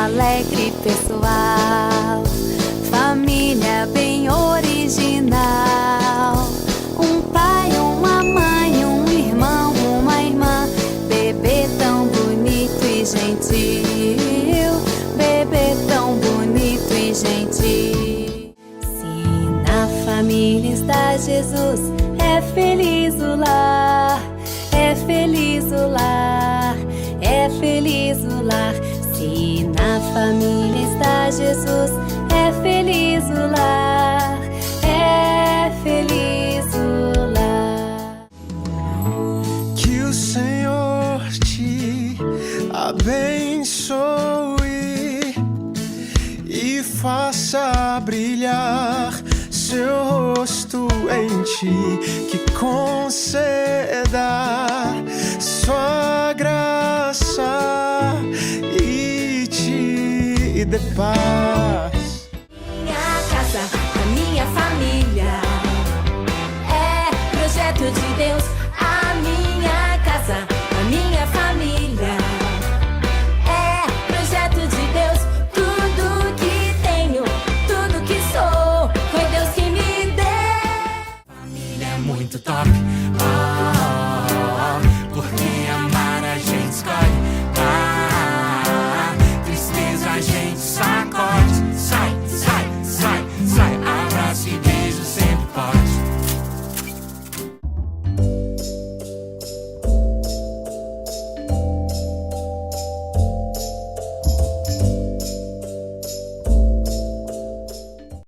alegre pessoal, família bem original. Um pai, uma mãe, um irmão, uma irmã, bebê tão bonito e gentil, bebê tão bonito e gentil. Se na família está Jesus, é feliz o lar, é feliz o lar, é feliz o lar. Se na família está Jesus, é feliz o lar, é feliz o lar. Que o Senhor te abençoe e faça brilhar seu rosto em ti, que conceda sua graça e te dê paz. Minha casa, a minha família é projeto de Deus. A minha casa, a minha família é projeto de Deus. Tudo que tenho, tudo que sou, foi Deus que me deu. Família é muito top.